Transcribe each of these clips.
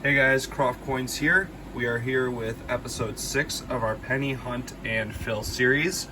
Hey guys, Croft Coins here. We are here with episode 6 of our Penny Hunt and Fill series.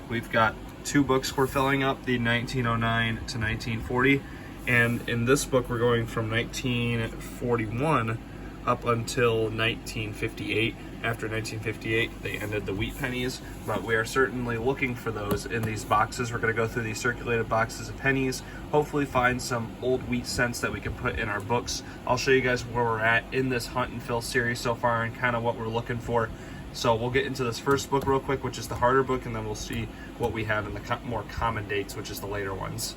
We've got 2 books we're filling up, the 1909 to 1940, and in this book we're going from 1941 up until 1958. After 1958 they ended the wheat pennies, but we are certainly looking for those in these boxes. We're going to go through these circulated boxes of pennies, hopefully find some old wheat cents that we can put in our books. I'll show you guys where we're at in this Hunt and Fill series so far and kind of what we're looking for. So we'll get into this first book real quick, which is the harder book, and then we'll see what we have in the more common dates, which is the later ones.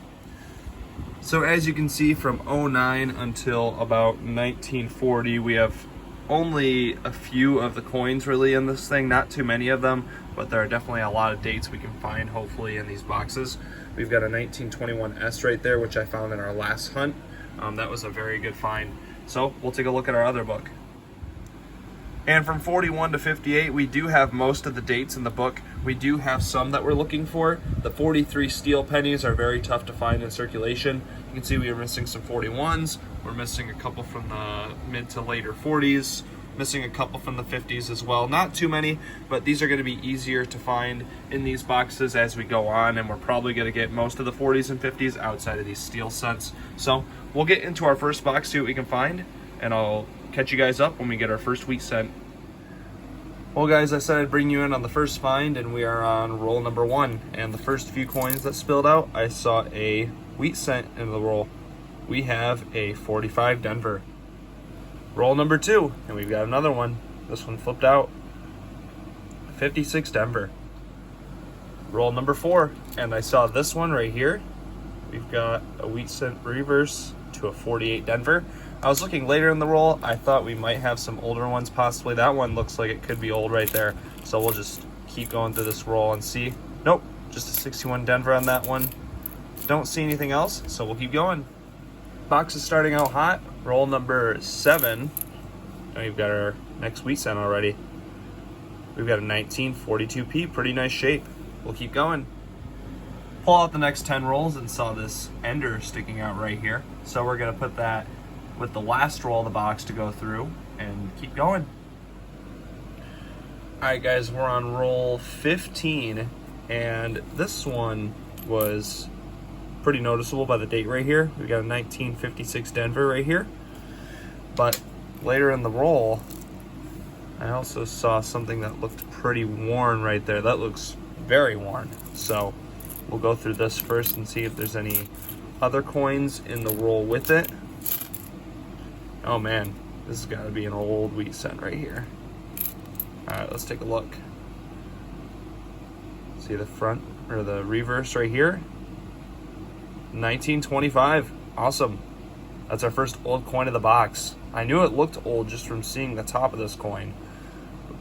So as you can see, from 09 until about 1940, we have only a few of the coins really in this thing, not too many of them, but there are definitely a lot of dates we can find hopefully in these boxes. We've got a 1921 S right there, which I found in our last hunt. That was a very good find. So we'll take a look at our other book. And from 41 to 58, we do have most of the dates in the book. We do have some that we're looking for. The 43 steel pennies are very tough to find in circulation. You can see we are missing some 41s. We're missing a couple from the mid to later 40s. Missing a couple from the 50s as well. Not too many, but these are going to be easier to find in these boxes as we go on, and we're probably going to get most of the 40s and 50s outside of these steel sets. So we'll get into our first box, see what we can find, and I'll catch you guys up when we get our first wheat cent. Well guys, I said I'd bring you in on the first find, and we are on roll number 1. And the first few coins that spilled out, I saw a wheat cent in the roll. We have a 45 Denver. Roll number 2, and we've got another one. This one flipped out. 56 Denver. Roll number 4, and I saw this one right here. We've got a wheat cent reverse to a 48 Denver. I was looking later in the roll. I thought we might have some older ones possibly. That one looks like it could be old right there. So we'll just keep going through this roll and see. Nope, just a 61 Denver on that one. Don't see anything else, so we'll keep going. Box is starting out hot. Roll number 7. And we've got our next wheat cent already. We've got a 1942p, pretty nice shape. We'll keep going. Pull out the next 10 rolls and saw this ender sticking out right here. So we're gonna put that with the last roll of the box to go through and keep going. Alright guys, we're on roll 15, and this one was pretty noticeable by the date right here. We got a 1956 Denver right here. But later in the roll, I also saw something that looked pretty worn right there. That looks very worn. So we'll go through this first and see if there's any other coins in the roll with it. Oh man, this has got to be an old wheat cent right here. Alright, let's take a look. See the front, or the reverse right here? 1925. Awesome. That's our first old coin of the box. I knew it looked old just from seeing the top of this coin.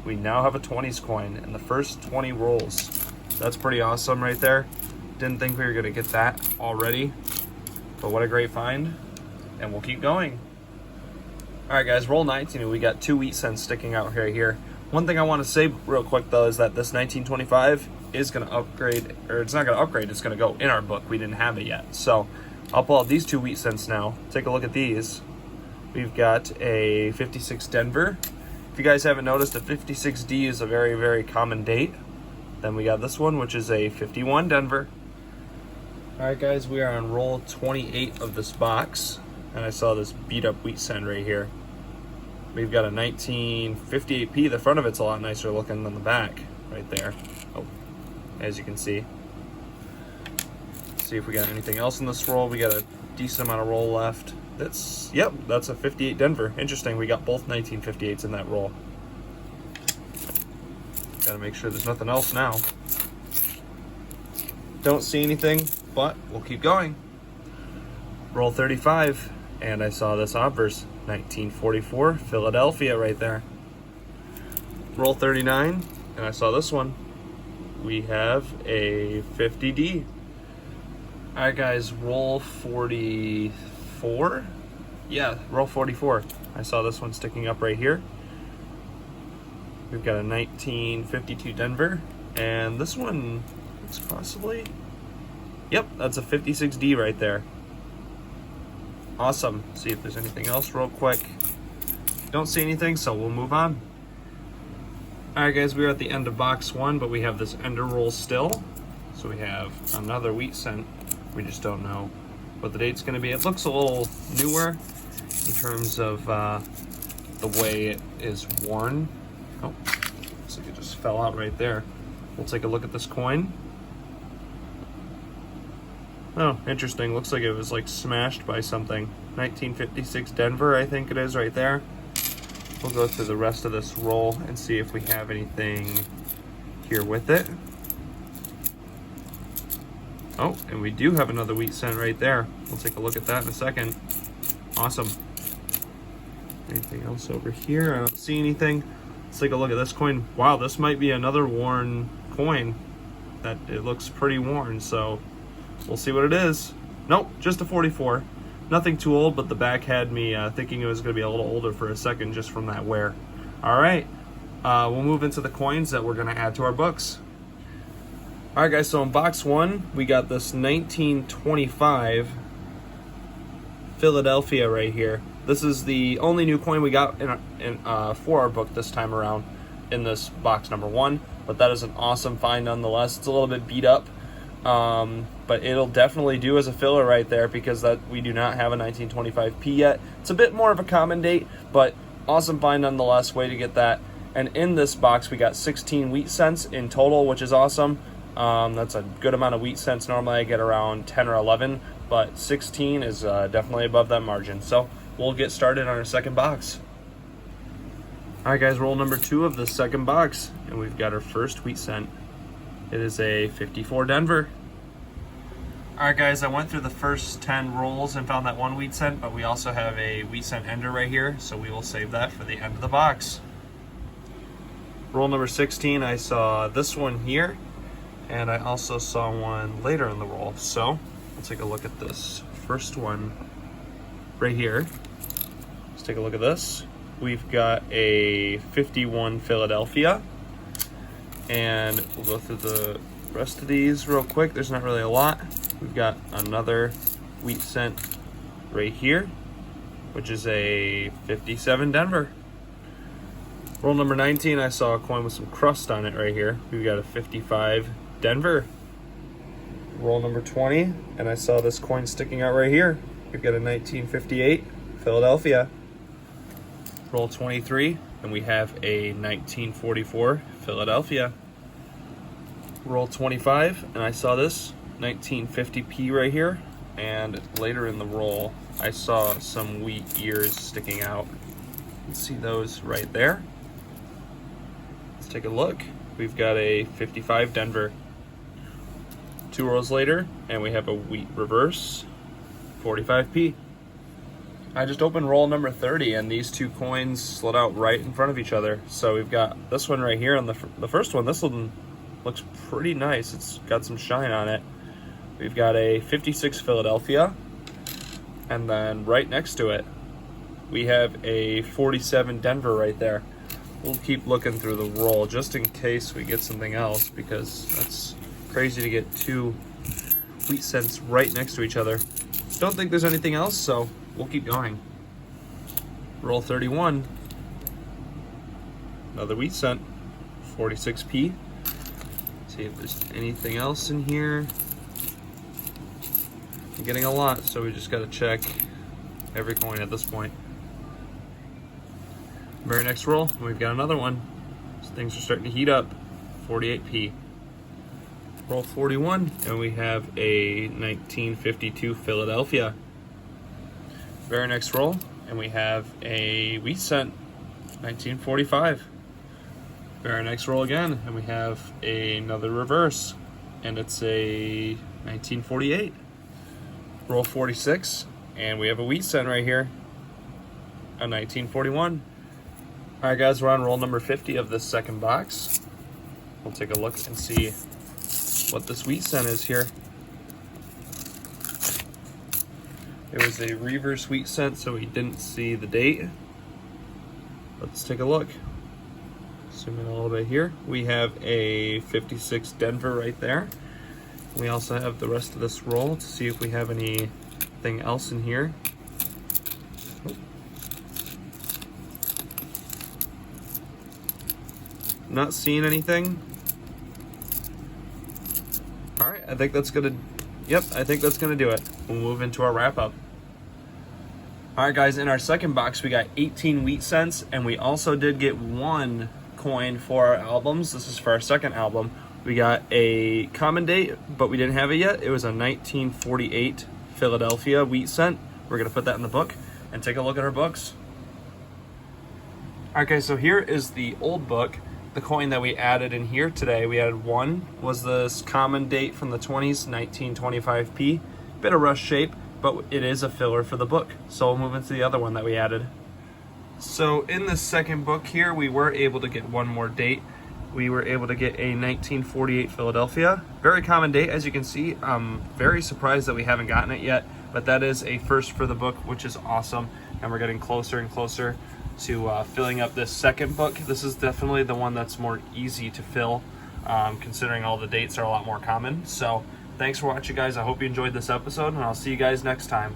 We now have a 20s coin in the first 20 rolls. That's pretty awesome right there. Didn't think we were going to get that already, but what a great find. And we'll keep going. Alright guys, roll 19, and we got 2 wheat cents sticking out right here. One thing I want to say real quick though is that this 1925 is going to upgrade, or it's not going to upgrade, it's going to go in our book. We didn't have it yet. So I'll pull out these 2 wheat cents now. Take a look at these. We've got a 56 Denver. If you guys haven't noticed, a 56D is a very, very common date. Then we got this one, which is a 51 Denver. Alright guys, we are on roll 28 of this box. And I saw this beat up wheat cent right here. We've got a 1958p. The front of it's a lot nicer looking than the back right there. Oh, as you can see. Let's see if we got anything else in this roll. We got a decent amount of roll left. Yep, that's a 58 Denver. Interesting, we got both 1958s in that roll. Gotta make sure there's nothing else now. Don't see anything, but we'll keep going. Roll 35. And I saw this obverse, 1944, Philadelphia right there. Roll 39, and I saw this one. We have a 50D. Alright guys, roll 44? Yeah, roll 44. I saw this one sticking up right here. We've got a 1952 Denver, and this one looks possibly... Yep, that's a 56D right there. Awesome. See if there's anything else real quick. Don't see anything, so we'll move on. Alright guys, we're at the end of box 1, but we have this ender roll still. So we have another wheat cent. We just don't know what the date's going to be. It looks a little newer in terms of the way it is worn. Oh, looks like it just fell out right there. We'll take a look at this coin. Oh, interesting. Looks like it was like smashed by something. 1956 Denver, I think it is right there. We'll go through the rest of this roll and see if we have anything here with it. Oh, and we do have another wheat cent right there. We'll take a look at that in a second. Awesome. Anything else over here? I don't see anything. Let's take a look at this coin. Wow, this might be another worn coin. That it looks pretty worn, so we'll see what it is. Nope, just a 44. Nothing too old, but the back had me thinking it was going to be a little older for a second just from that wear. All right, we'll move into the coins that we're going to add to our books. All right, guys, so in box 1, we got this 1925 Philadelphia right here. This is the only new coin we got for our book this time around in this box number 1, but that is an awesome find nonetheless. It's a little bit beat up. But it'll definitely do as a filler right there because we do not have a 1925P yet. It's a bit more of a common date, but awesome find nonetheless. Way to get that. And in this box, we got 16 wheat cents in total, which is awesome. That's a good amount of wheat cents. Normally I get around 10 or 11, but 16 is definitely above that margin. So we'll get started on our second box. All right, guys, roll number 2 of the second box, and we've got our first wheat cent. It is a 54 Denver. Alright guys, I went through the first 10 rolls and found that one wheat cent, but we also have a wheat cent ender right here, so we will save that for the end of the box. Roll number 16, I saw this one here, and I also saw one later in the roll. So, let's take a look at this first one right here. Let's take a look at this. We've got a 51 Philadelphia. And we'll go through the rest of these real quick. There's not really a lot. We've got another wheat cent right here, which is a 57 Denver. Roll number 19, I saw a coin with some crust on it right here. We've got a 55 Denver. Roll number 20, and I saw this coin sticking out right here. We've got a 1958 Philadelphia. Roll 23, and we have a 1944 Philadelphia. Roll 25, and I saw this 1950P right here, and later in the roll I saw some wheat ears sticking out. You can see those right there. Let's take a look. We've got a 55 Denver. 2 rolls later, and we have a wheat reverse 45P. I just opened roll number 30, and these two coins slid out right in front of each other. So we've got this one right here, and the first one, this one looks pretty nice. It's got some shine on it. We've got a 56 Philadelphia, and then right next to it, we have a 47 Denver right there. We'll keep looking through the roll just in case we get something else, because that's crazy to get 2 wheat cents right next to each other. Don't think there's anything else, so we'll keep going. Roll 31. Another wheat cent. 46P. See if there's anything else in here. I'm getting a lot, so we just gotta check every coin at this point. Very next roll, we've got another one. Things are starting to heat up. 48P. Roll 41, and we have a 1952 Philadelphia. Very next roll, and we have a wheat cent, 1945. Very next roll again, and we have another reverse, and it's a 1948. Roll 46, and we have a wheat cent right here, a 1941. All right, guys, we're on roll number 50 of this second box. We'll take a look and see what this wheat cent is here. It was a reverse wheat cent, so we didn't see the date. Let's take a look. Zoom in a little bit here. We have a 56 Denver right there. We also have the rest of this roll to see if we have anything else in here. Not seeing anything. All right, I think that's gonna, yep, I think that's gonna do it. We'll move into our wrap up. All right, guys, in our second box, we got 18 wheat cents, and we also did get one coin for our albums. This is for our second album. We got a common date, but we didn't have it yet. It was a 1948 Philadelphia wheat cent. We're gonna put that in the book and take a look at our books. All right, guys, so here is the old book. The coin that we added in here today, we added one, was this common date from the 20s, 1925p. Bit of rush shape, but it is a filler for the book. So we'll move into the other one that we added. So in the second book here, we were able to get one more date. We were able to get a 1948 Philadelphia. Very common date, as you can see. I'm very surprised that we haven't gotten it yet, but that is a first for the book, which is awesome. And we're getting closer and closer to filling up this second book. This is definitely the one that's more easy to fill, considering all the dates are a lot more common. So thanks for watching, guys. I hope you enjoyed this episode, and I'll see you guys next time.